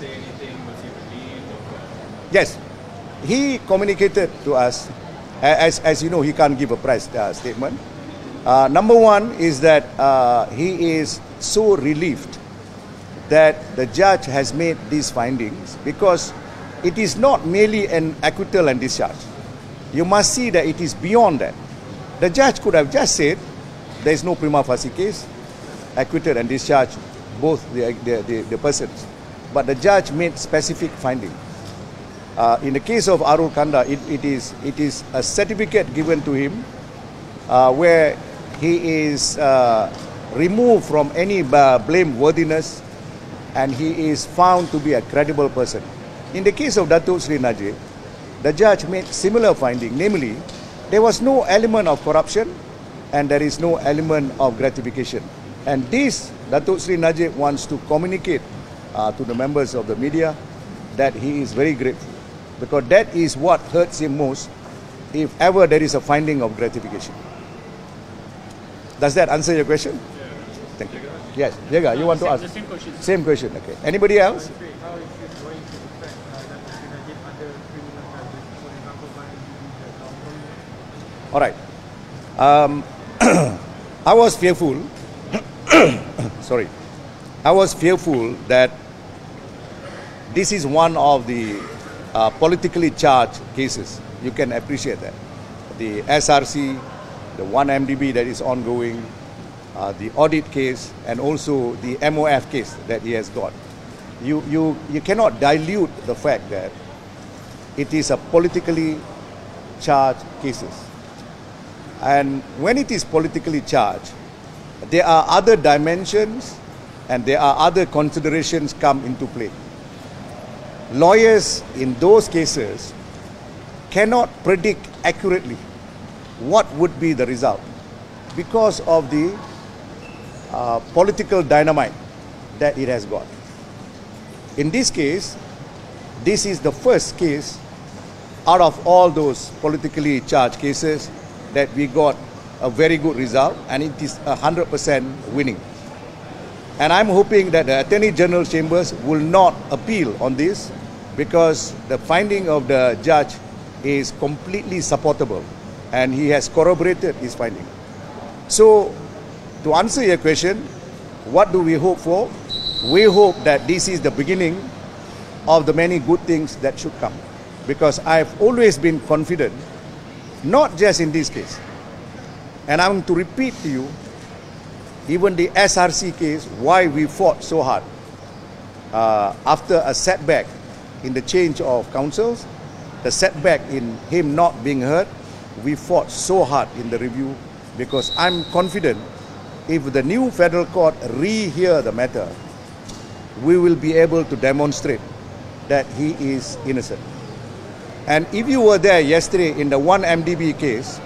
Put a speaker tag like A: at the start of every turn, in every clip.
A: say anything? Was he relieved?
B: Yes, he communicated to us. As you know, he can't give a press statement. Number one is that he is so relieved that the judge has made these findings, because it is not merely an acquittal and discharge. You must see that it is beyond that. The judge could have just said there is no prima facie case, acquitted and discharged both the persons. But the judge made specific findings. In the case of Arul Kanda, it is a certificate given to him where he is removed from any blameworthiness, and he is found to be a credible person. In the case of Datuk Sri Najib, the judge made similar finding, namely, there was no element of corruption and there is no element of gratification. And this, Datuk Sri Najib wants to communicate to the members of the media that he is very grateful, because that is what hurts him most if ever there is a finding of gratification. Does that answer your question?
A: Yeah.
B: Thank you. Yes, Jaga, you want to ask?
C: The same question.
B: Same question, okay. Anybody else?
D: How is it going to affect Datuk Sri Najib other criminal charges, for example, by
B: All right. I was fearful. Sorry. I was fearful that this is one of the politically charged cases. You can appreciate that. The SRC, the 1MDB that is ongoing, the audit case, and also the MOF case that he has got. You cannot dilute the fact that it is a politically charged cases. And when it is politically charged, there are other dimensions and there are other considerations come into play. Lawyers in those cases cannot predict accurately what would be the result because of the political dynamite that it has got. In this case, this is the first case out of all those politically charged cases that we got a very good result, and it is 100% winning. And I'm hoping that the Attorney General Chambers will not appeal on this, because the finding of the judge is completely supportable and he has corroborated his finding. So, to answer your question, what do we hope for? We hope that this is the beginning of the many good things that should come, because I've always been confident, not just in this case. And I'm to repeat to you, even the SRC case, why we fought so hard. After a setback in the change of councils, the setback in him not being heard, we fought so hard in the review, because I'm confident if the new federal court rehear the matter, we will be able to demonstrate that he is innocent. And if you were there yesterday in the 1MDB case,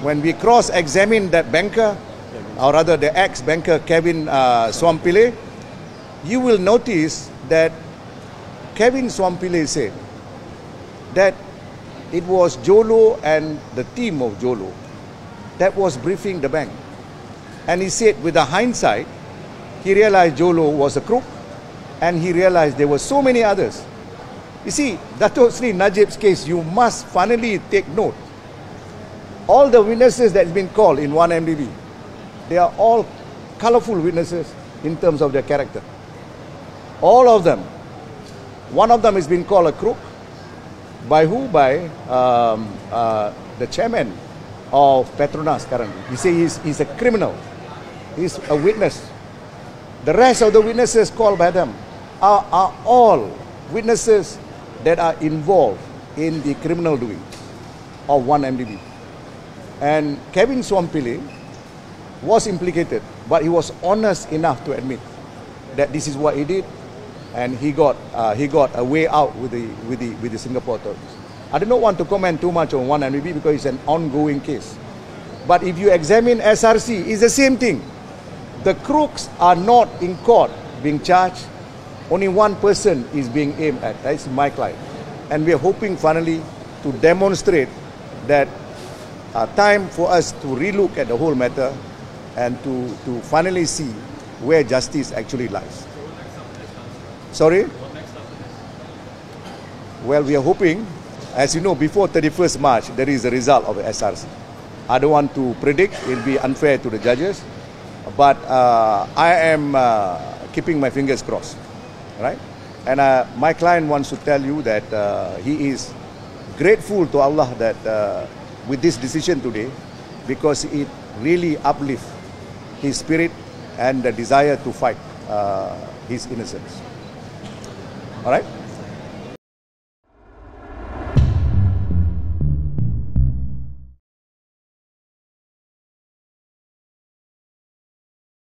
B: when we cross-examined that banker, or rather the ex-banker Kevin Swampile, you will notice that Kevin Swampile said that it was Jolo and the team of Jolo that was briefing the bank. And he said, with the hindsight, he realized Jolo was a crook, and he realized there were so many others. You see, Datuk Sri Najib's case, you must finally take note. All the witnesses that have been called in 1MDB, they are all colorful witnesses in terms of their character. All of them. One of them has been called a crook. By who? By the chairman of Petronas currently. He says he's a criminal. He's a witness. The rest of the witnesses called by them are all witnesses that are involved in the criminal doing of 1MDB. And Kevin Swampile was implicated, but he was honest enough to admit that this is what he did, and he got a way out with the Singapore authorities. I do not want to comment too much on 1MDB because it's an ongoing case. But if you examine SRC, it's the same thing. The crooks are not in court being charged. Only one person is being aimed at. That's my client. And we are hoping finally to demonstrate that time for us to relook at the whole matter and to finally see where justice actually lies. Sorry?
A: What next after this?
B: Well, we are hoping, as you know, before 31st March, there is a result of the SRC. I don't want to predict, it will be unfair to the judges, but I am keeping my fingers crossed, right? And my client wants to tell you that he is grateful to Allah that with this decision today, because it really uplifts his spirit and the desire to fight his innocence. All right?